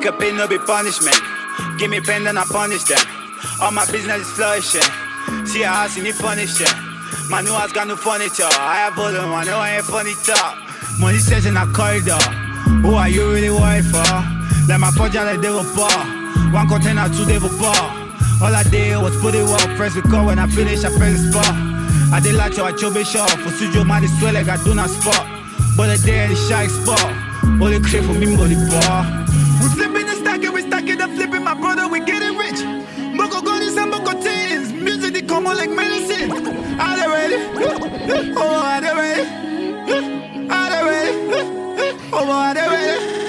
Pick a pin, no be punishment. Give me pen, then I punish them. All my business is flourishing. See a house, you need furniture. My new house got new furniture. I have all them, I know I ain't funny talk. Money stays in a corridor. Who are you really worried for? Let my project like they were poor. One container, two they were poor. All I did was put it well, press record. When I finish, I press the spot. I did like you, I chose be sure. For studio, man, it's swell like I do not spot. But the day, the shy spot. All the crib for me, body bar. We flipping and stacking, we stacking and flipping, my brother, we getting rich. Moko goodies and moko teens. Music, they come on like medicine. Are they ready? Oh, are they ready? Are they ready? Oh, are they ready?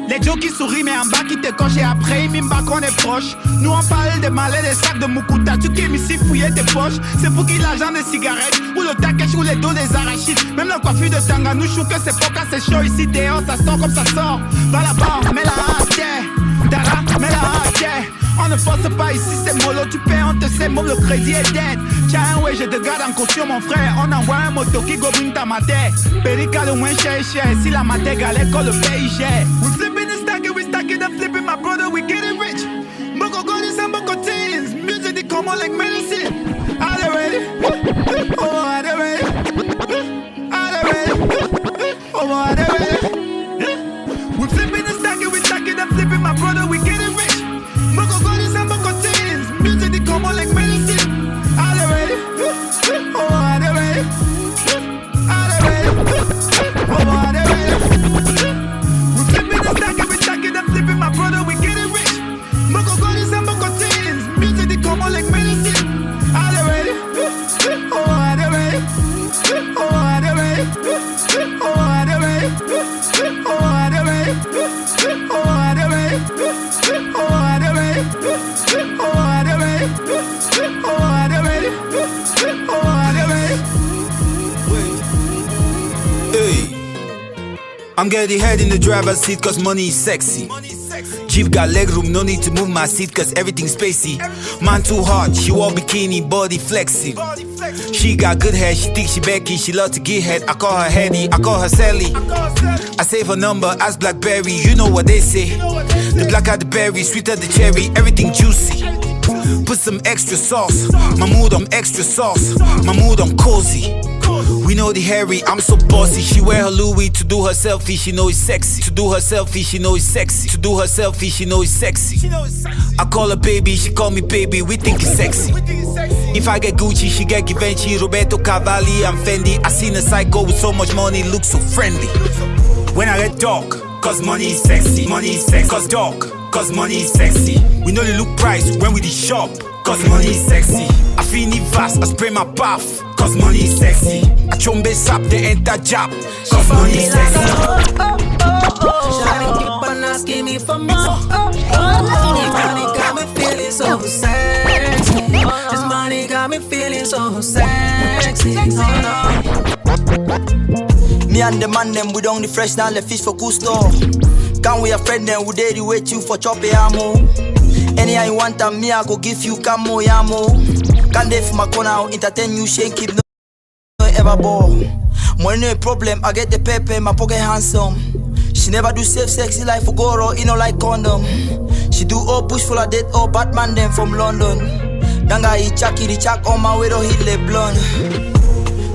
Les Joe qui sourient mais en bas qui te coche et après ils miment qu'on est proche. Nous on parle de malais, des sacs de Mukuta. Tu qui ici fouiller tes poches. C'est pour qui l'argent des cigarettes ou le takesh ou les dos des arachides. Même la coiffure de Tanga nous chou que c'est pas quand c'est chaud ici dehors. Ça sort comme ça sort. Va là-bas, mets la hache, yeah. Dara, mets la hache, yeah. On ne force pas ici, c'est mollo, tu paies, on te sait, move, le crédit est dead. Tiens, ouais, je te garde en caution, mon frère. On envoie un moto qui gobine ta mater. Perica, le moins cher, cher. Si la mater galère, quand le pays cher. We flipping and stacking and flipping, my brother, we getting rich. Moko goodies and moko teens. Music, they come on like medicine. Are they ready? Oh, are they ready? Are they ready? Oh, are they ready? We flipping and stacking and flipping, my brother, we getting rich. Moko goodies and moko teens. Music, they come on like medicine. Are they ready? Oh, are they ready? Are they ready? Oh, are they ready? We flipping and stacking and flipping, my brother, we getting rich. Moko goodies and moko teens. Music, they come on like medicine. Are they ready? Oh, are they ready? Oh, are they ready? Oh, are they ready? Oh, are they ready? Oh, are they ready? Oh, are they ready? Oh, are they ready? Oh, are they ready? Oh, are they ready? Hey, I'm getting head in the driver's seat cause money is sexy. Jeep got leg room, no need to move my seat cause everything's spacey. Man too hot, she wore bikini, body flexing. She got good hair, she thinks she Becky, she love to get head. I call her Hetty, I call her Sally. I save her number as Blackberry, you know what they say. The blacker the berry, sweeter the cherry, everything juicy. Put some extra sauce, my mood on extra sauce, my mood on cozy. We know the Harry, I'm so bossy. She wear her Louis to do her selfie, she know it's sexy. To do her selfie, she know it's sexy. To do her selfie, she know it's sexy. I call her baby, she call me baby, we think it's sexy. If I get Gucci, she get Givenchy, Roberto Cavalli, I'm Fendi. I seen a psycho with so much money, look so friendly. When I get dark, cause money is sexy. Money is sexy, cause dark, cause money is sexy. We know the look price when we the shop, cause money is sexy. I feel need fast, I spray my bath, cause money is sexy. I chombe sap, they enter jab, cause money is sexy. Shawty keep on asking me for more. This money got me feeling so sexy. This money got me feeling so sexy. Me and the man them, we don't the fresh down the fish for Gusto. Can we a friend them, we daily wait you for choppy ammo. Any I want and me I go give you camo yamo. Can they for my corner entertain you, shake keep no ever ball. Money no problem, I get the paper, my pocket handsome. She never do safe sexy life for Goro, you know like condom. She do all push full of dead, all Batman them from London. Danga eat chaki, the chak on my way to hit le blonde.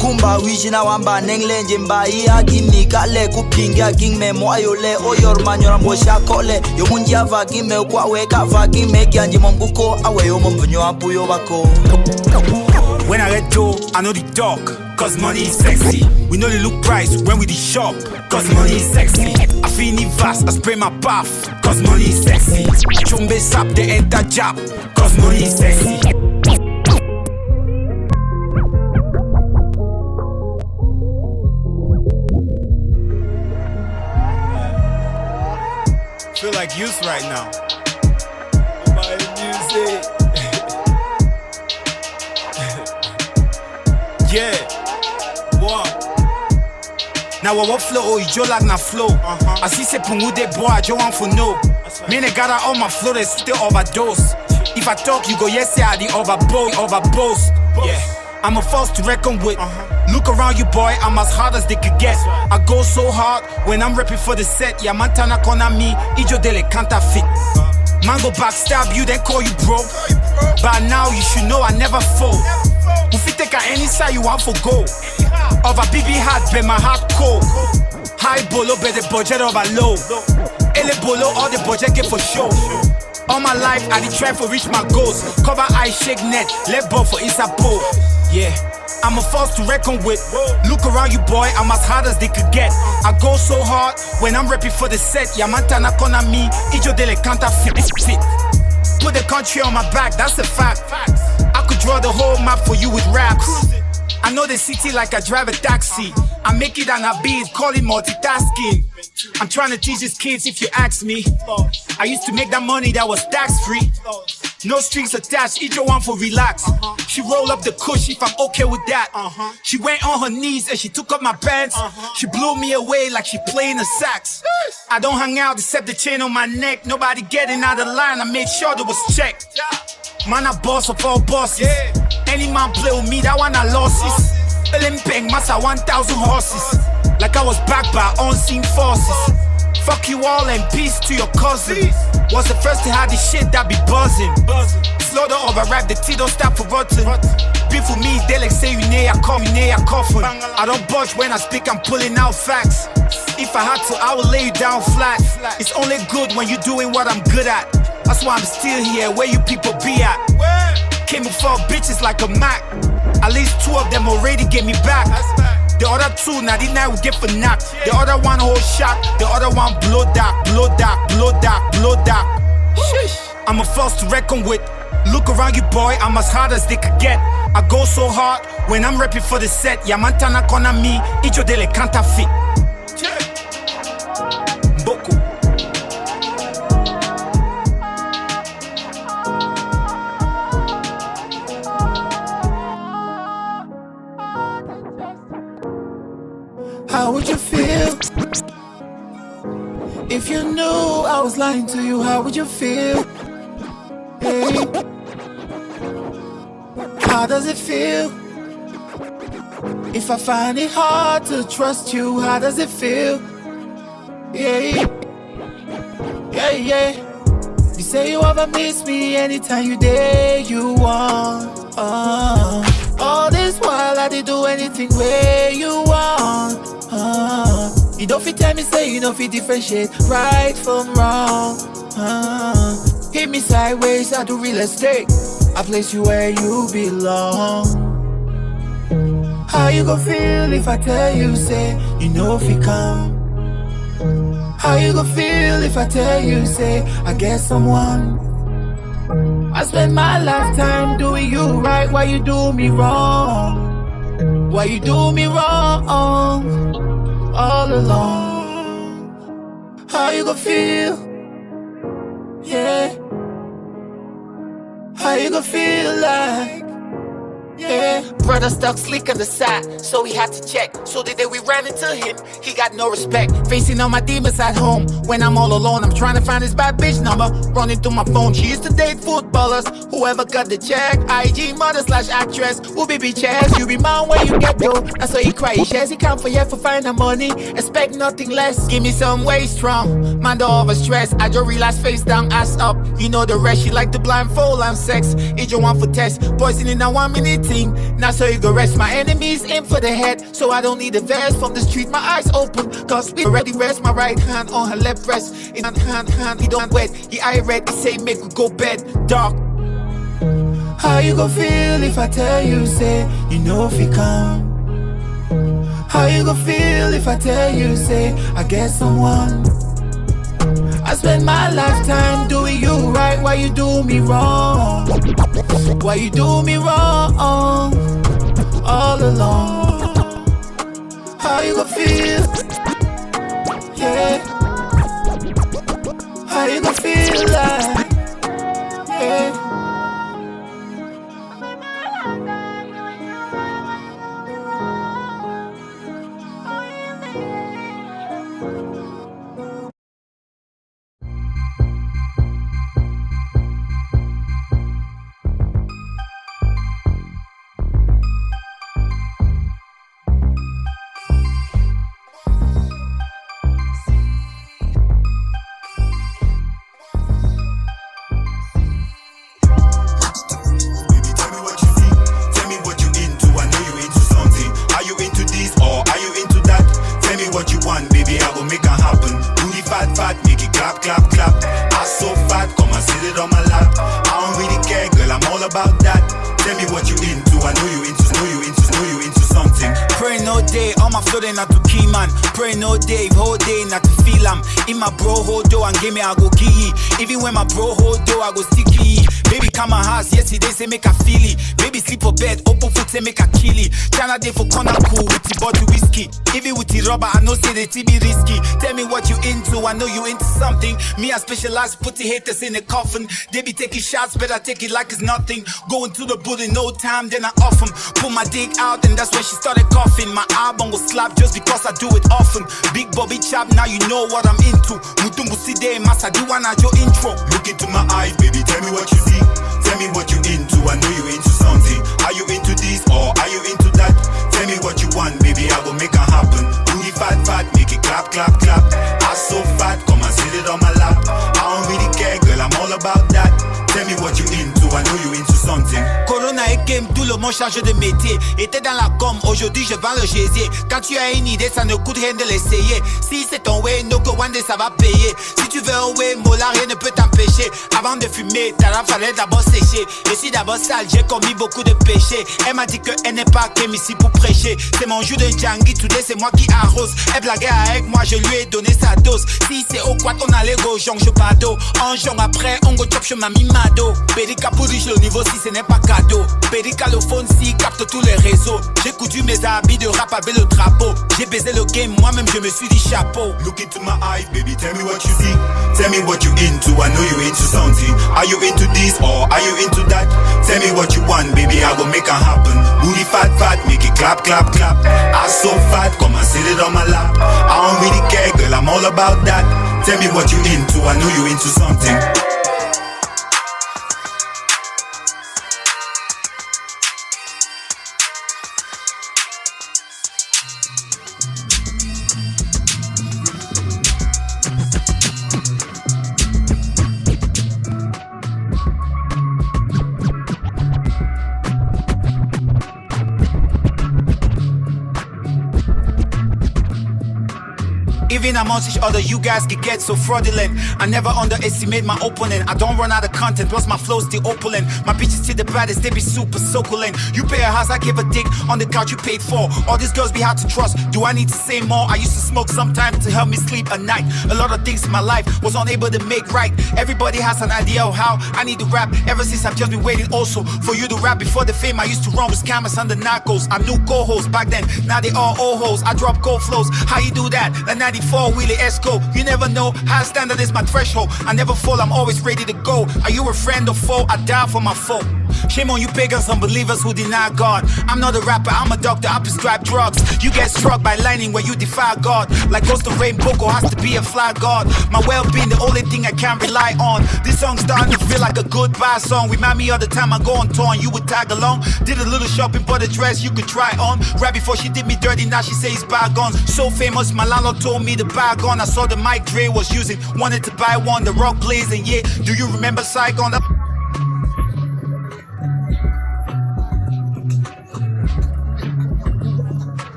Kumba wijina wamba nengle njemba iya gimi kale kupinga gingme mo ayole oyor manyora mbosha kole yo munja va gime kwa weka va gime kyanji mombuko awe yo mombunyo apuyo bako. When I get dough, I know the talk, cause money is sexy. We know the look price when we the shop, cause money is sexy. I feel need fast, I spray my bath, cause money is sexy. Chombe sap, they enter jab, cause money is sexy. Feel like youth right now. My music. Yeah. What? Now what flow? Oh, you like na flow. I see say pungu de boy, I want for no. Me ne got all my flow, they still overdose. If I talk, you go yes, say I the overboast. Yeah. I'm a force to reckon with. Look around you, boy, I'm as hard as they could get. I go so hard when I'm repping for the set. Yeah, Montana Konami, Ijo Dele counterfeit. Mango backstab you, then call you bro. By now, you should know I never fold. If you take any side you want for go. Of a BB hat, be my heart cold. High bolo, be the budget of a low. Ele bolo, all the budget get for show. All my life, I did try to reach my goals. Cover eye, shake net, let ball for Isapo. Yeah. I'm a force to reckon with. Look around you, boy, I'm as hard as they could get. I go so hard when I'm repping for the set. Yamantana Konami, Ijo Dele counterfeit. Put the country on my back, that's a fact. I could draw the whole map for you with raps. I know the city like I drive a taxi. I make it and I be it, call it multitasking. I'm trying to teach these kids if you ask me. I used to make that money that was tax free. No strings attached, Ijo one for relax. She roll up the kush if I'm okay with that. She went on her knees and she took up my pants. She blew me away like she playing a sax. I don't hang out except the chain on my neck. Nobody getting out of line, I made sure there was checked. Man, I boss of all bosses. Any man play with me, that one I losses. Bang, massa 1,000 horses. Like I was backed by unseen forces. Fuck you all and peace to your cousin. Was the first to have the shit that be buzzing. Slaughter of a rap, the tea don't stop for rotten. Beef with me, they like say you near, I call me near, I coffin. I don't budge when I speak, I'm pulling out facts. If I had to, I would lay you down flat. It's only good when you're doing what I'm good at. That's why I'm still here, where you people be at. Came before bitches like a Mac. At least 2 of them already gave me back. The other 2, now the night we get for knock. The other one whole shot, the other one blow dark, blow dark, blow dark, blow dark. I'm a force to reckon with. Look around you, boy, I'm as hard as they could get. I go so hard when I'm repping for the set. Yamantana Konami, Ijo Dele counterfeit. Boko. How would you feel if you knew I was lying to you? How would you feel? Hey. How does it feel if I find it hard to trust you? How does it feel? Yeah, yeah, yeah. You say you ever miss me anytime you dare you want. All this while I did do anything where you want. You don't fit tell me, say you don't fit differentiate right from wrong. Hit me sideways, I do real estate. I place you where you belong. How you gon' feel if I tell you, say you know if you come? How you gon' feel if I tell you, say I get someone? I spend my lifetime doing you right, why you do me wrong? Why you do me wrong all along? How you gon' feel? Yeah. How you gon' feel like? Yeah. Brother stuck slick on the side, so he had to check. So the day we ran into him, he got no respect. Facing all my demons at home. When I'm all alone, I'm trying to find his bad bitch number. Running through my phone, she used to date footballers. Whoever got the check, IG mother/actress. Who be chairs, you be mine when you get though. That's why he cry, he shares, he come for you for finding money. Expect nothing less, give me some way strong. Man don't over stress, I just realize face down, ass up. You know the rest, she like the blindfold and sex. It's your one for test, poison in a 1 minute thing. Now so you go rest, my enemies aim for the head. So I don't need a vest from the street, my eyes open. Cause we already rest, my right hand on her left breast. In hand, he don't wet, he eye red, he say make we go bed, dark. How you gon' feel if I tell you, say you know if you come? How you gon' feel if I tell you, say I get someone? I spend my lifetime doing you right, why you do me wrong? Why you do me wrong all along? How you gon' feel? Yeah. How you gon' feel like? Yeah. lap. I don't really care, girl, I'm all about that. Tell me what you into, I know you into something. Pray no day, all my floating not to key man. Pray no day, whole day not to feel am. In my bro hold door and give me I go key. Even when my bro hold door I go sticky. Baby come my house, yesterday say make a feel it. Baby sleep for bed, open foot say make a kill it. China day for corner cool with the bottle whiskey. Even with the rubber I know say the TB risky. Tell me what you into, I know you into something. Me I specialize, put the haters in the coffin. They be taking shots, better take it like it's nothing. Going to the bull in no time, then I off 'em. Pull my dick out and that's when she started coughing. My album will slap just because I do it often. Big Bobby Chap, now you know what I'm into. Mutumbu Side, Masa Diwana, your intro. Look into my eyes, baby, tell me what you see. Tell me what you into, I know you into something. Are you into this or are you into that? Tell me what you want, baby, I will make it happen. Booty fat, make it clap, clap, clap. Ass so fat, come and sit it on my lap. I don't really care, girl, I'm all about that. Tell me what you into, I know you into something. Corona et game, tout le monde change de métier. Était dans la com, aujourd'hui je vends le gésier. Quand tu as une idée, ça ne coûte rien de l'essayer. Si c'est ton way, no go one day ça va payer. Si tu veux un way, mola, rien ne peut t'empêcher. Avant de fumer, t'as fallait d'abord sécher. Je suis d'abord sale, j'ai commis beaucoup de péchés. Elle m'a dit qu'elle n'est pas qu'elle ici pour prêcher. C'est mon jus de Djangi, today c'est moi qui arrose. Elle blaguait avec moi, je lui ai donné sa dose. Si c'est au quad, on allait go, jong, je pado. En jong après, on go chop, je m'a mis Mado. Perica pour riche le niveau si ce n'est pas cadeau. Perica le phone si capte tous les réseaux. J'ai coutu mes habits de rap avec le drapeau. J'ai baisé le game, moi-même je me suis dit chapeau. Look into my eyes, baby, tell me what you see. Tell me what you into, I know you into something. Are you into this or are you into that? Tell me what you want, baby, I will make it happen. Booty fat, make it clap, clap, clap. Ass so fat, come and sit it on my lap. I don't really care, girl, I'm all about that. Tell me what you into, I know you into something. Even amongst each other, you guys can get so fraudulent. I never underestimate my opponent. I don't run out of content, plus my flow's still opulent. My bitches still the baddest, they be super succulent. You pay a house, I give a dick on the couch you paid for. All these girls be hard to trust. Do I need to say more? I used to smoke sometimes to help me sleep at night. A lot of things in my life was unable to make right. Everybody has an idea of how I need to rap. Ever since I've just been waiting also for you to rap. Before the fame, I used to run with scammers under narcos. I knew co-hosts back then, now they all old hoes. I drop cold flows, how you do that? Like 94 Wheelie Esco, you never know how standard is my threshold. I never fall, I'm always ready to go. Are you a friend or foe? I die for my foe. Shame on you pagans, unbelievers who deny God. I'm not a rapper, I'm a doctor, I prescribe drugs. You get struck by lightning when you defy God. Like Ghost of Rain Boko has to be a fly god. My well-being, the only thing I can rely on. This song's starting to feel like a goodbye song. Remind me of the time I go on tour and you would tag along. Did a little shopping, bought a dress you could try on. Right before she did me dirty, now she says bygones. So famous, my landlord told me to buy a gun. I saw the mic Dre was using, wanted to buy one. The rock plays and yeah, do you remember Saigon?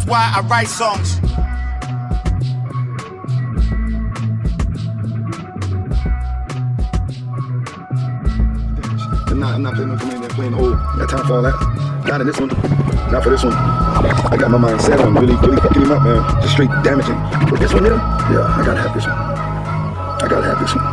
Why I write songs. I'm not playing no command, playing old. Got time for all that. Not in this one. Not for this one. I got my mind set on really fucking him up, man. Just straight damaging. But this one here, yeah, I gotta have this one. I gotta have this one.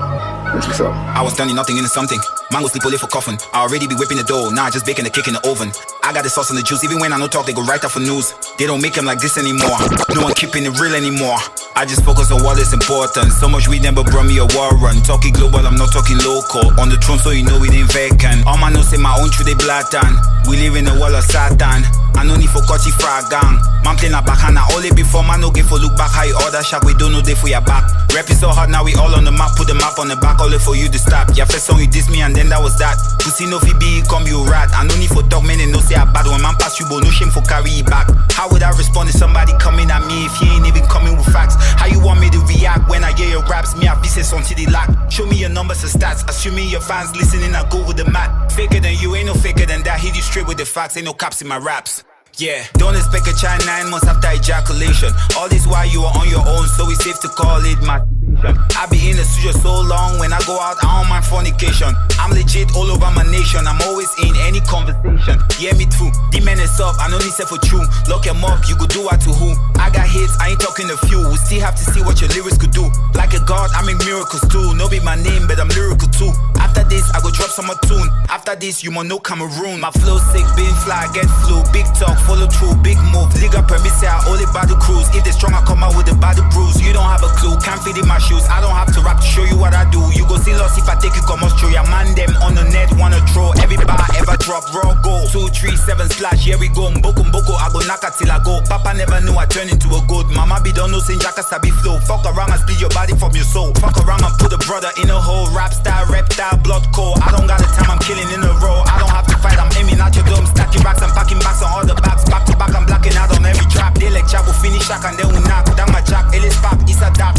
That's what's up. I was turning nothing into something. Man was sleep only for coffin. I already be whipping the dough. Now I just baking the cake in the oven. I got the sauce and the juice. Even when I no talk, they go right up for news. They don't make them like this anymore. No one keeping it real anymore. I just focus on what is important. So much weed never brought me a war run. Talking global, I'm not talking local. On the throne, so you know we ain't vacant. All my notes say my own true, they blatant. We live in a world of Satan. I no need for Kochi frag gang. Man playing a backhand. I only before man no get for look back. How you order shack, we don't know they for your back. Rap is so hard, now we all on the map. Put the map on the back, only for you to stop. Your first song you diss me and then that was that. Pussy no fi be, come you rat. I no need for talk, man, and no say a bad. When man pass you, but no shame for carry it back. How would I respond to somebody coming at me if he ain't even coming with facts? How you want me to react when I hear your raps? Me, I be say something they lack. Show me your numbers and stats. Assuming your fans listening, I go with the mat. Faker than you, ain't no faker than that. Hit you straight with the facts, ain't no caps in my raps. Yeah, don't expect a child 9 months after ejaculation. All this while you are on your own, so it's safe to call it masturbation. I be in the studio so long, when I go out, I don't mind fornication. I'm legit all over my nation, I'm always in any conversation. Yeah, me too, the man is up, I know need say for true. Lock him up, you go do what to who? I got hits, I ain't talking a few. We still have to see what your lyrics could do. Like a god, I make miracles too. No be my name, but I'm lyrical too. After this, I go drop some more tune. After this, you must know Cameroon. My flow sick, being fly, get flu. Big talk, follow through, big move. Liga permit say I only battle cruise. If they strong, I come out with the battle bruise. You don't have a clue, can't fit in my shoes. I don't have to rap to show you what I do. You go see lost if I take you come on through. Your man them on the net wanna throw. Every bar ever drop, raw goal. 2, 3, 7 slash, here we go. Mboko mboko, I go knock till I go. Papa never knew I turn into a goat. Mama be don't know saying Jacka sabi flow. Fuck around and split your body from your soul. Fuck around and put a brother in a hole. Rap style, reptile, blood cold. I don't got the time, I'm killing in a row. I don't have to fight, I'm aiming at your dome. Stacking racks, I'm packing backs on all the backs. Back to back, I'm blacking out on every trap. They like chap, will finish shack and then we knock. Down my jack, Ellis pop, it's a dap.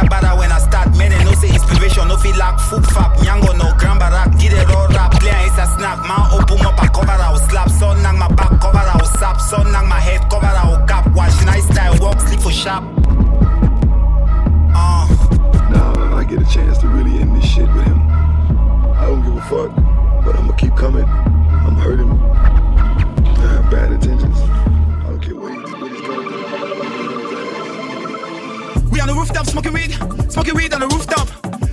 Bada when I start, men no say inspiration, no feel like food fap, nyango no grand barak, get it all rap, play and it's a snap, man open up, I cover I will slap, son nang my back, cover I will sap, son nang my head, cover I will cap, watch nice style, walk, sleep for sharp. Now I get a chance to really end this shit with him. I don't give a fuck, but I'ma keep coming. I'm hurting him. I have bad intentions. I don't care what he's gonna do. We on the rooftop smoking weed on the rooftop.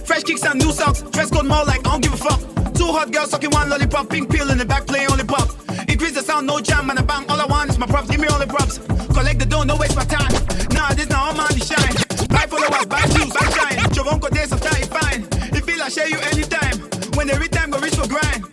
Fresh kicks and new socks, dress code more like I don't give a fuck. 2 hot girls sucking one lollipop, pink pill in the back playing only pop. Increase the sound, no jam, and a bang. All I want is my props, give me all the props. Collect the dough, no waste my time. Nah, this now all money shine. Buy followers, buy views, buy shine. Chovonko days of time, fine. It feel I share you anytime. When every time go reach for grind.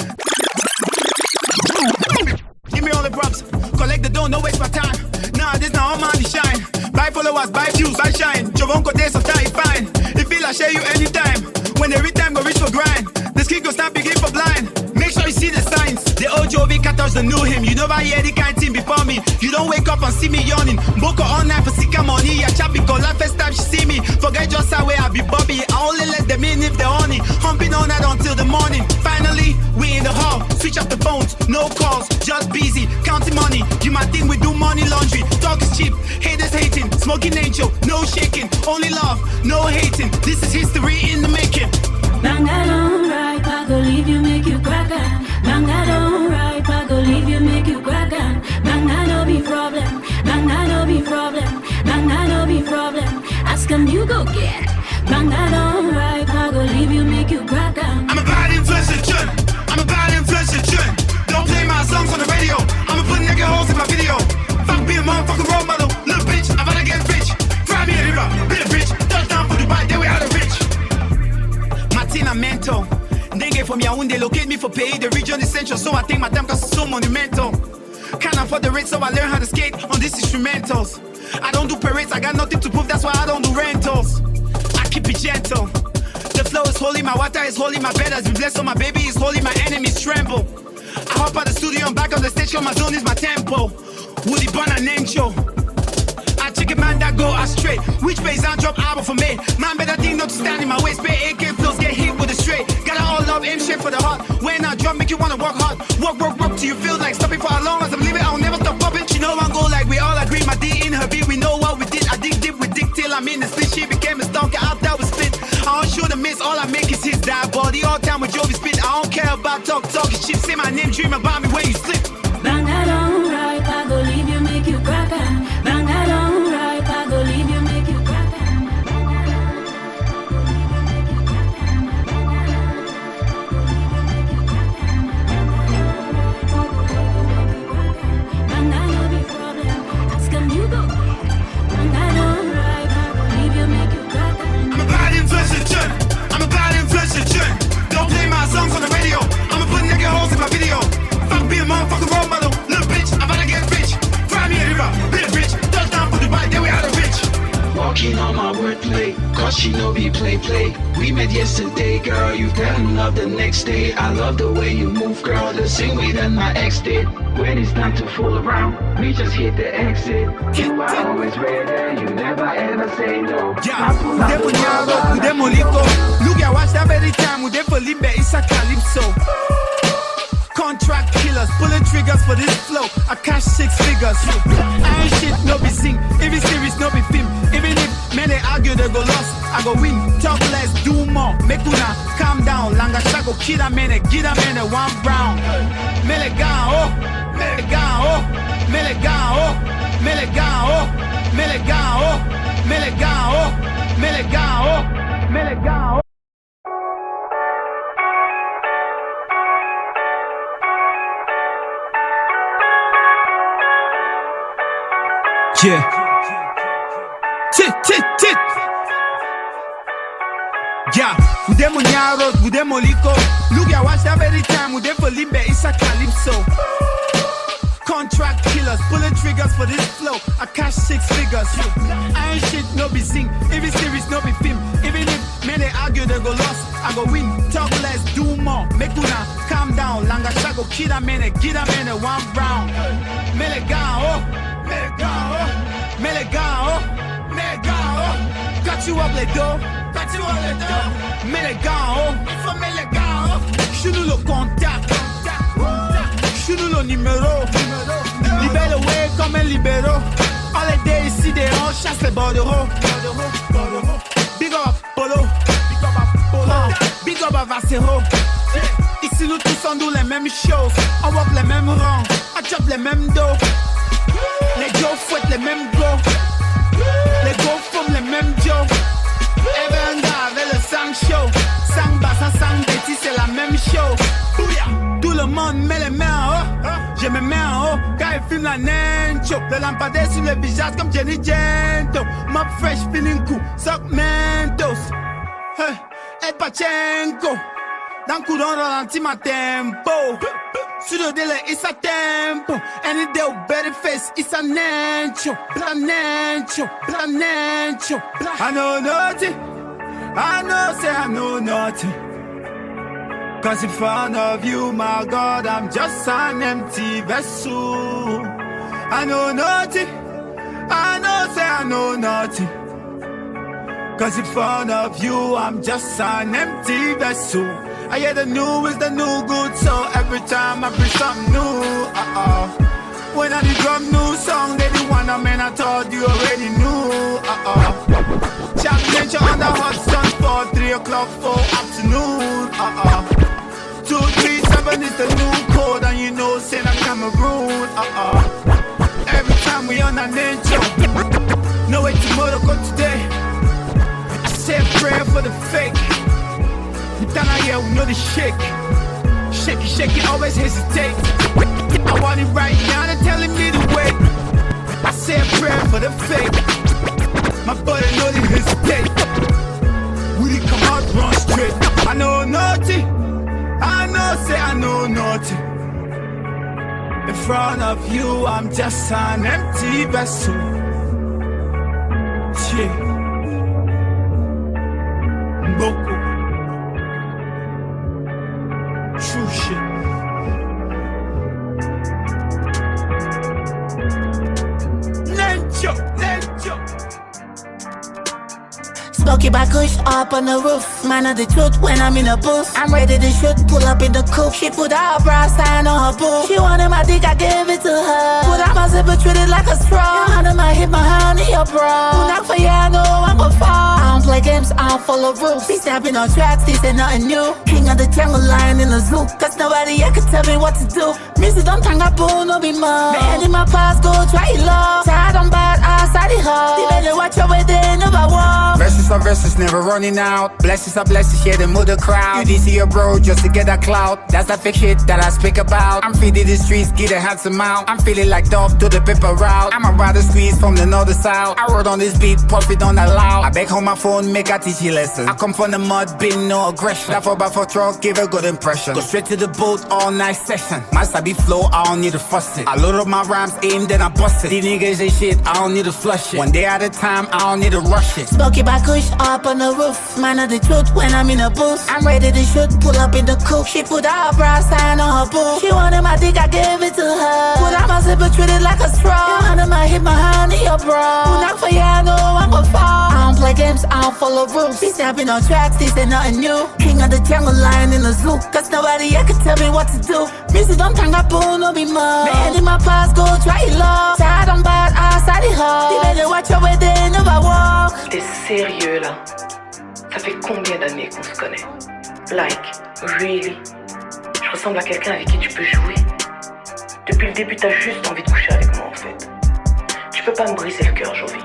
Give me all the props, collect the dough, no waste my time. Nah, this now all money shine. Buy followers, buy views, buy shine. Chovonko days of time, fine. It feel I share you anytime. When every time go reach for grind. This kid go stand begin for blind. Make sure you see the signs. The old Jovi Katos don't know him. You never hear the kind thing before me. You don't wake up and see me yawning. Boko all night for sika money. Ya chap because la first time she see me. Forget just how I be Bobby. I only let them in if they're honey. Humping all night until the morning. Finally, we in the hall. Switch off the phones, no calls, just busy. Counting money. You might think we do money laundry. Talk is cheap, haters hating. Smoking angel, no shaking. Only love, no hating. This is history in the making. Banga don't right, I go leave you, make you crack on. Banga don't right, I go leave you, make you crack on. Banga no be problem, banga no be problem, banga no be problem. Ask him you go get. Banga don't right, I go leave you, make you crack on. I'm a bad influence in tune. I'm a bad influence in tune. Don't play my songs on the radio. I'ma put nigga holes in my video. Fuck be a motherfucking role model. Little bitch, I'm about to get rich. Fry me a river, be a bitch. Touchdown for Dubai, then we out of rich. Martina Mento. Dengue from Yaoundé, locate me for pay. The region is central, so I think my time cause it's so monumental. Can't afford the rate, so I learn how to skate on these instrumentals. I don't do parades, I got nothing to prove, that's why I don't do rentals. I keep it gentle. The flow is holy, my water is holy, my bed has been blessed, so my baby is holy, my enemies tremble. I hop out the studio, I'm back on the stage, cause my zone is my tempo. Woody Bonner name show. I check it, man, that go astray. Which pays I drop album for me? Man, better think not to stand in my waist. Pay AK flows, get hit with a straight. Gotta all love, aim shit for the heart. When I drop, make you wanna work hard. Work till you feel like stopping for as long as I'm living. I'll never stop popping. She know I go like we all agree. My D in her beat, we know what we did. I dig deep with dick till I'm in the split. She became a stalker after we split. I don't shoot a miss, all I make is his die body. All time with Jovi spit. I don't care about talking shit. Say my name, dream about me when you slip. Banga don't right, I go leave you, make you crack on. Banga don't right, I go leave you, make you crack on. Banga no be problem, ask him you go. Banga don't right, I go leave you, make you crack on. I'm a bad influence in tune. I'm a bad influence in tune. Don't play my songs on the radio. I'ma put nigga holes in my video. Fuck be a motherfucking role model. Little bitch, I'm about to get rich. Fry me a river, be a bitch. Touchdown for Dubai, then we out of rich. Walking on my wordplay, cause she know we play. We met yesterday, girl, you fell in love the next day. I love the way you move, girl, the same way that my ex did. When it's time to fool around, we just hit the exit. You are always ready, you never ever say no. Yeah, Udepo Nyaro, Udemo Liko. Look, I watch that every time, Udepo Limbe, it's a calypso. Contract killer. killers, pulling triggers for this flow. I cash 6 figures. I ain't shit, no be sing. If it's serious, no be film. Even if men they argue, they go lost, I go win. Talk less, do more. Make una calm down. Langa shago, kid a minute, get a minute, 1 round. Mele gao, mele gao, mele gao, mele gao, mele gao, mele gao, mele gao, mele gao. Yeah. Tit. Yeah. Udemo nyaros, udemo liko. Look at watch that every time. Udemo limbe, it's a calypso. Contract killers, pulling triggers for this flow. I cash 6 figures. I ain't shit, no be sing. If it's serious, no be film. Even if men they argue, they go lost, I go win. Talk less, do more. Make una calm down. Langa shago, kid a minute, 1 round. Mele gao, mele gao, mele gao, mele gao. Got you up, let go. Got you up, let go. Mele gao, for mele gao. Chounou le contact. Chounou le numéro. Libère way comme un libéraux. All les days ici des on chasse les bordereaux. Big up Polo. Big up à Vasero. Ici nous tous on nous les mêmes choses. On walk les mêmes rangs. On chop les mêmes dos. Les Joe fouettent les mêmes go. Les go fument les mêmes Joe. Even gars avec le sang chaud. Sang bassa, sang bêtis, c'est la même chose. Tout le monde met les mains en haut. Je me mets en haut quand il filme la nencho. Le lampadaire sur le visage comme Jenny Gento. Mob fresh feeling cool, sock mentos. El Pachenko. Dans courant ralenti ma tempo. Sur le délai, it's a tempo. Any day, better face, it's a nencho. Planencho, planencho. I know nothing. I know, say I know nothing. Cause in front of you, my God, I'm just an empty vessel. I know nothing. I know, say I know nothing. Cause in front of you, I'm just an empty vessel. I hear the new is the new good, so every time I bring something new, When I drum new song, they the one I thought you already knew, Championship on the hot sun for 3 o'clock for afternoon, 237 is the new code, and you know, say I'm Cameroon, Every time we on a nature, no way tomorrow go today. I say a prayer for the fake. We down out here, we know the shake. Shake it, always hesitate. I want it right now, they're telling me to wait. I say a prayer for the fake. My body know they hesitate. We didn't come out, run straight. I know nothing. I know, say I know nothing. In front of you, I'm just an empty vessel. Yeah. Mboko. True shit. Smoky by Kush up on the roof. Man of the truth when I'm in a booth. I'm ready to shoot, pull up in the coupe. She put her bra sign on her boob. She wanted my dick, I gave it to her. Put out my zipper, treat it like a straw. Under my hip, my hand in your bra. Who knock for you, I know I'm gon' fall. I don't play games, I don't follow rules. Be snapping on tracks, this ain't nothing new. King of the jungle, lion in the zoo. Cause nobody here can tell me what to do. Missy don't tang a boo, no be mom. Man in my past, go try it low. Tired on bad, outside the hole. The better watch your way, they never walk. Verses never running out. Blessings are blessings, yeah, the mother crowd. You DC your bro just to get that clout. That's the fake shit that I speak about. I'm feeding the streets, get a handsome out. I'm feeling like Dolph to the paper route. I'm a rider squeeze from the north to south. I rode on this beat, profit on that loud. I back home my phone, make a teach you lesson. I come from the mud, been no aggression. That 4x4 truck, give a good impression. Go straight to the boat, all night session. My sabi flow, I don't need to fuss it. I load up my rhymes, aim, then I bust it. These niggas ain't shit, I don't need to flush it. One day at a time, I don't need to rush it. Smoky by Kush up on the roof. Man of the truth when I'm in a booth. I'm ready to shoot, pull up in the coupe. She put her bra sign on her boob. She wanted my dick, I gave it to her. Put out my zipper, treat it like a straw. Under my hip, my hand in your bra. Who knock for you, I know I'm gon' fall. I don't play games, I don't full of rules. Be snapping on tracks, these ain't nothing new. King of the jungle, lion in the zoo. Cause nobody here can tell me what to do. Music don't tang up, no be more. Man in my past, go try it low. Tired on bad, outside the hall. You better watch your way, they never walk. T'es sérieux là? Ça fait combien d'années qu'on se connaît? Like, really? Je ressemble à quelqu'un avec qui tu peux jouer. Depuis le début, t'as juste envie de coucher avec moi en fait. Tu peux pas me briser le cœur, Jovi.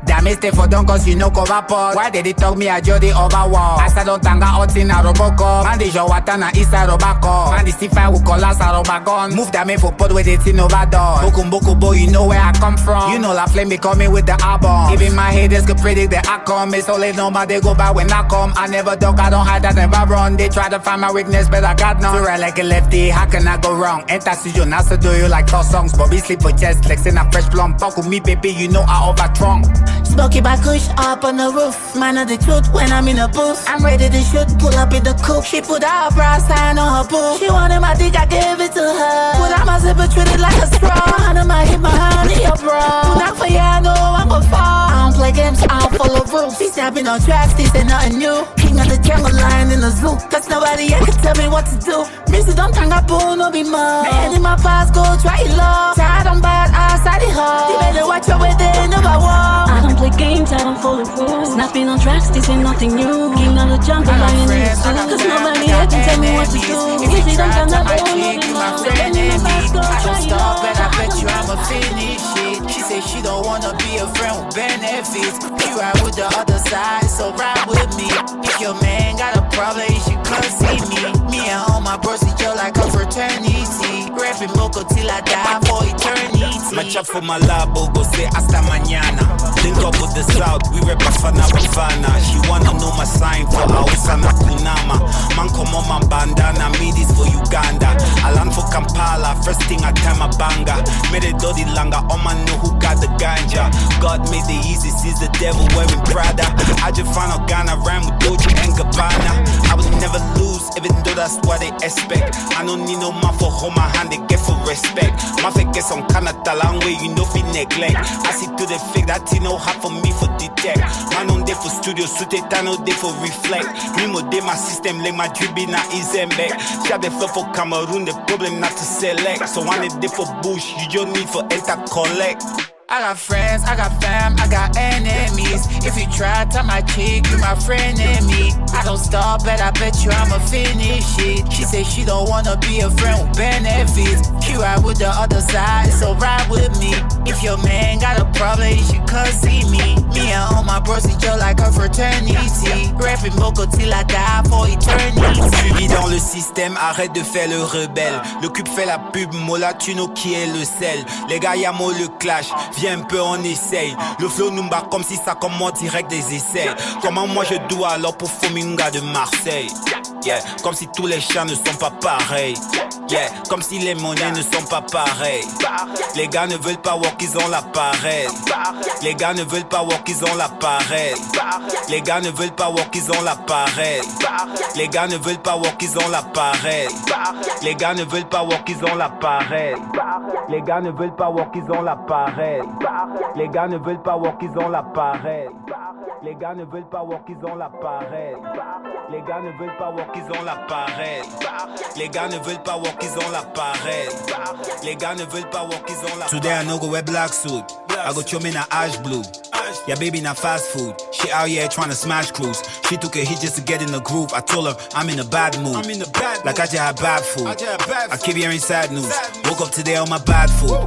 Damn it, stay for done cause you know cover pot. Why did they talk me a jody overwalk? Asa don't tanga out in a robocop. Man, the Jawata na isa robacop. Man, the C5 will collapse a robagon. Move that man for pod with it in overdone. Bokum boko boy, you know where I come from. You know La Flame be coming with the album. Even my haters could predict the outcome. It's only nobody go by when I come. I never duck, I don't hide, I never run. They try to find my weakness, but I got none. So right like a lefty, how can I go wrong? Enter studio, now so do you like 4 songs. Bobby sleep for chest, flex in a fresh plum. Fuck with me, baby, you know I overstrong. Smoky by kush up on the roof. Man of the truth when I'm in the booth. I'm ready to shoot, pull up in the coupe. She put her bra sign on her boob. She wanted my dick, I gave it to her. Put out my zipper, treat it like a straw. Under my hip, my hand in your bra. Put out for ya, I know I'm gon' fall. I don't play games, I'm full of rules. She snapping on tracks, these ain't nothing new. King of the jungle, lion in the zoo. Cause nobody here can tell me what to do. Music don't tang up, no be more. Man in my past, go try it low. Tired on bad, outside the hall. You better watch your way, they never walk. I don't play games, I don't follow rules. Snapping on tracks, this ain't nothing new. King of the jungle, lion in the zoo. Cause nobody here can tell me what to do. Easy, don't come up, no be more. Then in my past, go try it Stop and I bet you low. I'ma finish it. She said she don't wanna be a friend with benefits. You ride with the other side, so ride with me. If your man got a problem, you should come see me. Me and all my bros, each other like a fraternity. Rapping Moco till I die for eternity. Match up for my labo, go say hasta mañana. Link up with the South, we rep Bafana Bafana. She wanna know my sign for Hausa na Kunama. Man come on my bandana, me this for Uganda. I land for Kampala, first thing I time a banger. Made it dirty langa, all man know who got the ganja. God made the easy, sees the devil wearing Prada. I just found out Ghana, rhyme with Dolce and Gabbana. I will never lose, even though that's what they expect. I don't need no man for hold my hand, they get for respect. My fake get some kind of talent way, you know fi neglect. I see to the fake, that you know hard for me for detect. Man on day for studio, suit it, I know they for reflect. Me mo day my system, like my dribbling na Izembe. Shot the flow for Cameroon, the problem not to select. So when it day for Bush, you don't need for enter collect. I got friends, I got fam, I got enemies. If you try, tell my chick, you my friend and me. I don't stop, but I bet you I'ma finish it. She say she don't wanna be a friend with benefits. She ride with the other side, so ride with me. If your man got a problem, you should come see me. Me and all my bros, each other like a fraternity. Rapping Moco till I die for eternity. Suivi dans le système, arrête de faire le rebelle. Le cube fait la pub, Mola, tu know qui est le sel. Les gars, y'a mo le clash. Viens un peu, on essaye. Le flow nous bat comme si ça commence direct des essais. Comment moi je dois alors pour Fominga de Marseille? Yeah, comme si tous les chats ne sont pas pareils. Yeah, comme si les monnaies ne sont pas pareilles. Les gars ne veulent pas voir qu'ils ont l'appareil. Les gars ne veulent pas voir qu'ils ont l'appareil. Les gars ne veulent pas voir qu'ils ont l'appareil. Les gars ne veulent pas voir qu'ils ont l'appareil. Les gars ne veulent pas voir qu'ils ont l'appareil. Les gars ne veulent pas voir qu'ils ont l'appareil. Les gars ne veulent pas voir qu'ils ont l'appareil. Les gars ne veulent pas voir qu'ils ont l'appareil. Les gars ne veulent pas voir qu'ils ont l'appareil. Les gars ne veulent pas voir qu'ils ont l'appareil. Les gars ne veulent pas voir qu'ils ont l'appareil. Today I no go wear black suit. I go chum in a ash blue. Yeah, baby, not fast food. She out here trying to smash crews. She took a hit just to get in the groove. I told her I'm in a bad mood. Like I just had bad food. I keep hearing sad news. Woke up today on my bad food.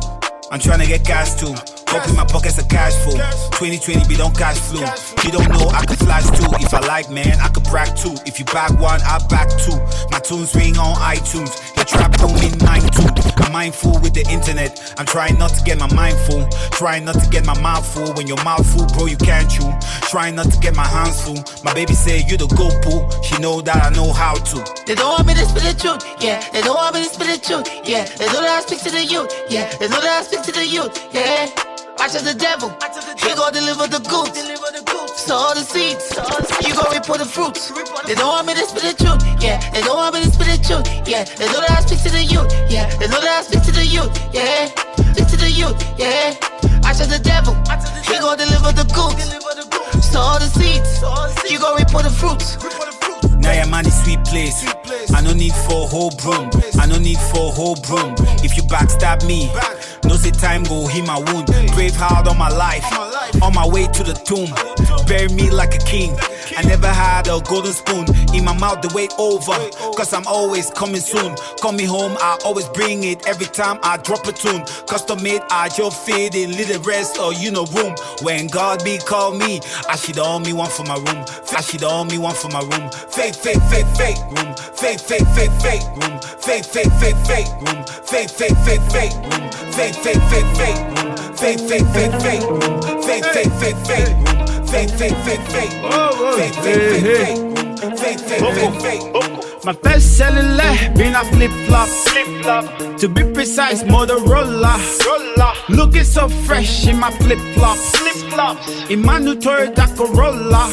I'm trying to get cash too. Hope in my pockets are cash full. 2020 be don't cash flu. You don't know I could flash too. If I like, man, I could brag too. If you back one, I back two. My tunes ring on iTunes. The trap don't mean mine too. I'm mindful with the internet. I'm trying not to get my mind full. Trying not to get my mouth full. When your mouth full, bro, you can't chew. Trying not to get my hands full. My baby say you the go poo. She know that I know how to. They don't want me to spit the truth, yeah. They don't want me to spit the truth, yeah. They know that I speak to the youth, yeah. They know that I speak to the youth, yeah. Watch out the devil, he gon' deliver the goods. Sow the seeds, you gon' reap the fruits. They don't want me to spit the truth, yeah. They don't want me to spit the truth, yeah. They know that I speak to the youth, yeah. They know that I speak to the youth, yeah. Speak to the youth, yeah. Watch out the devil, he gon' deliver the goods. Sow the seeds. you go reap for the fruits. Now your man is sweet place. I no need for a whole broom. I no need for a whole broom. If you backstab me, no say time go heal my wound. Brave hard all my life, on my way to the tomb. Bury me like a king. I never had a golden spoon in my mouth the wait over. Cause I'm always coming soon. Coming home, I always bring it every time I drop a tune. Custom made, I just fit in little rest or you know room. When God be call me, I should the only one for my room. I should the only one for my room. Fake, fake, fake, fake room. Fake, fake, fake, fake room. Fake, fake, fake, fake room. Fake, fake, fake, fake room. Fake, fake, fake, fake room. Fake, fake, fake, fake room. Fake, fake, fake, fake room. Fake, fake, fake, fake room. Fake, fake, fake, fake room. Fake, fake, fake, fake room. My best selling left been a flip flop. To be precise, Motorola. Looking so fresh in my flip flops. In my new Toyota Corolla.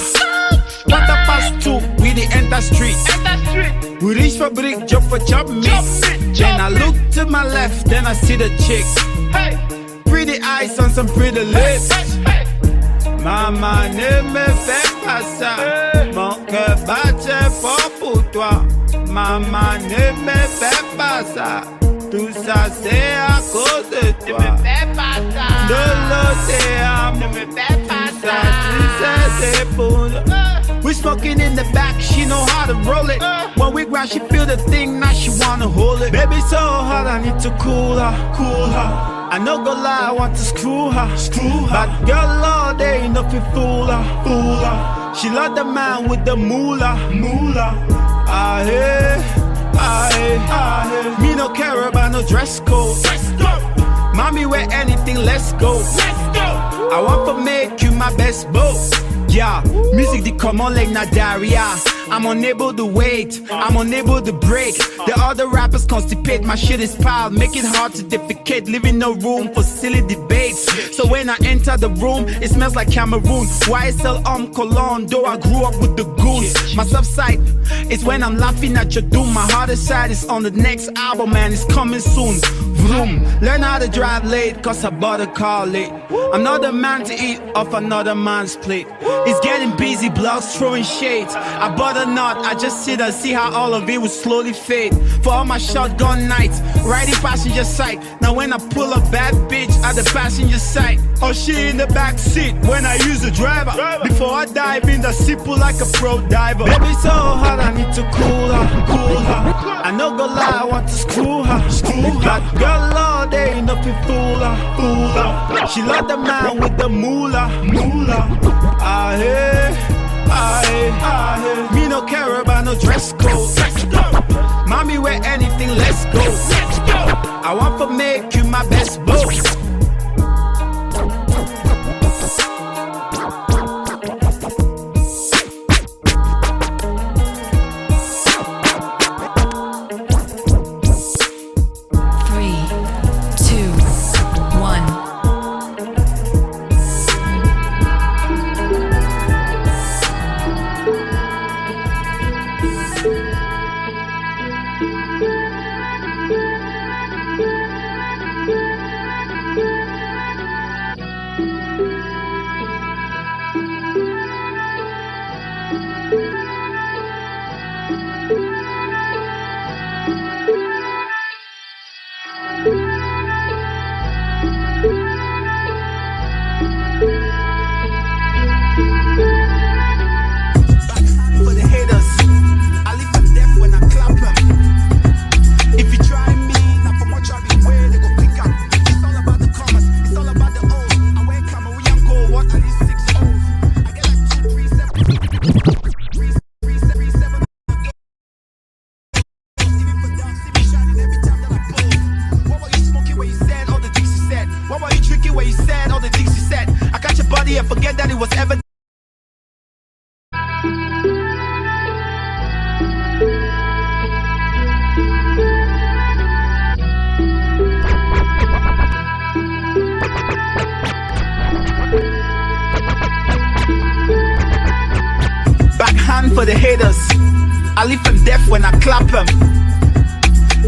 Quarter past 2, we the enter street. We reach for brick, jump for chop meat. Then I look to my left, then I see the chick. Pretty eyes on some pretty lips. Maman ne me fait pas ça. Mon cœur battait fort pour toi. Maman ne me fait pas ça. Tout ça c'est à cause de toi. Ne me fais pas ça. De l'océan. Ne me fais pas ça. Tu sais c'est pour nous. We smoking in the back, she know how to roll it. When we grind, she feel the thing, now she wanna hold it. Baby so hot, I need to cool her. I no go lie, I want to screw her. But girl all day, nothing fool her. She love the man with the moolah. Ah hey. Me no care about no dress code. Mommy wear anything, let's go. I want to make you my best beau. Yeah, music they come on like na diarrhea. I'm unable to wait, I'm unable to break. The other rappers constipate, my shit is piled. Make it hard to defecate, leaving no room for silly debates. So when I enter the room, it smells like Cameroon. YSL cologne, though I grew up with the goons. My subside is when I'm laughing at your doom. My hardest side is on the next album, man, it's coming soon. Vroom, learn how to drive late, cause I bought a car late. I'm not the man to eat off another man's plate. It's getting busy, blogs throwing shades. I bought a knot, I just sit and see how all of it will slowly fade. For all my shotgun nights, riding passenger side. Now when I pull a bad bitch at the passenger side, oh she in the back seat when I use the driver. Before I dive in the simple like a pro diver. Baby so hot, I need to cool her. I no go lie, I want to screw her. That girl all day, nothing fool her. She love the man with the moolah. Ah hey. Me no care about no dress code. Mommy wear anything, let's go. I want to make you my best beau. For the haters, I leave them deaf when I clap them.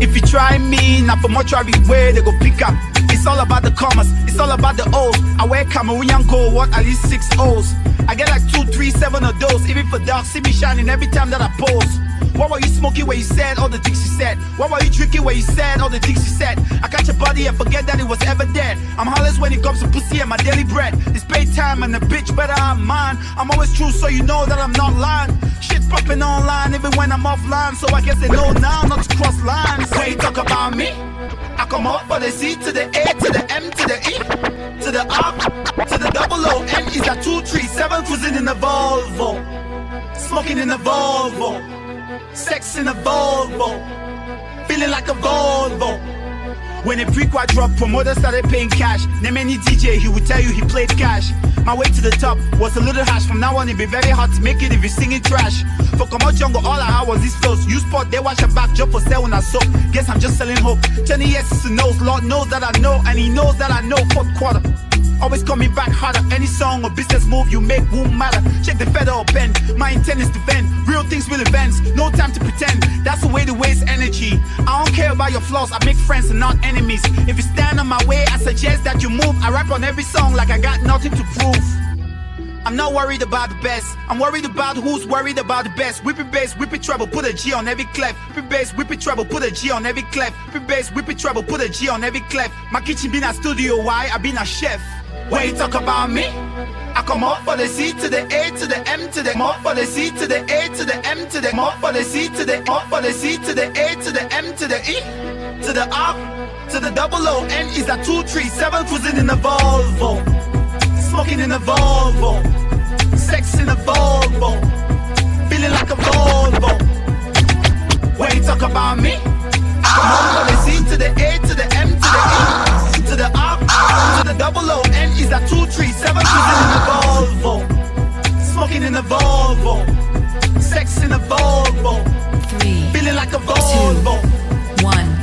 If you try me, not for mortuary way they go pick up. It's all about the commas, it's all about the O's. I wear Cameroonian gold, what at least 6 O's. I get like 2, 3, 7 of those. Even for dark, see me shining every time that I post. What were you smoking where you said all the things you said? What were you drinking where you said all the things you said? I catch your body and forget that it was ever dead. I'm hollis when it comes to pussy and my daily bread. It's paytime and the bitch better have mine. I'm always true so you know that I'm not lying. Shit's popping online even when I'm offline. So I guess they know now not to cross lines. When you talk about me, I come up for the C to the A to the M to the E to the R to the double O. N is a 237 cruising in the Volvo. Smoking in the Volvo. Sex in a Volvo, feeling like a Volvo. When a pre-quad dropped, promoters started paying cash. Name any DJ, he would tell you he played cash. My way to the top was a little hash. From now on, it'd be very hard to make it if you're singing trash. For come out jungle, all I had was these flows. You spot, they watch your back, job for sale when I soak. Guess I'm just selling hope. 20 yeses and knows, Lord knows that I know, and he knows that I know. Fourth quarter. Always coming back harder. Any song or business move you make won't matter. Check the feather or pen. My intent is to vent. Real things, real events. No time to pretend. That's the way to waste energy. I don't care about your flaws. I make friends and not enemies. If you stand on my way, I suggest that you move. I rap on every song like I got nothing to prove. I'm not worried about the best. I'm worried about who's worried about the best. Whip it bass, whip it treble, put a G on every clef. Whip it bass, whip it treble, put a G on every clef. Whip it bass, whip it treble, put a G on every clef. My kitchen been a studio, why? I been a chef. When you talk about me, I come up for the C to the A to the M to the M up for the C to the A to the M to the M up for the C to the up for the C to the A to the M to the E to the R to the double O. N is a 237 cruising in the Volvo. Smoking in the Volvo. Sex in the Volvo. Feeling like a Volvo. When you talk about me, I come up for the C to the A to the M to the E to the R to the double O. N is a 237 cruising in the Volvo. Smoking in the Volvo. Sex in the Volvo. 3, Feeling like a Volvo. 2, 1.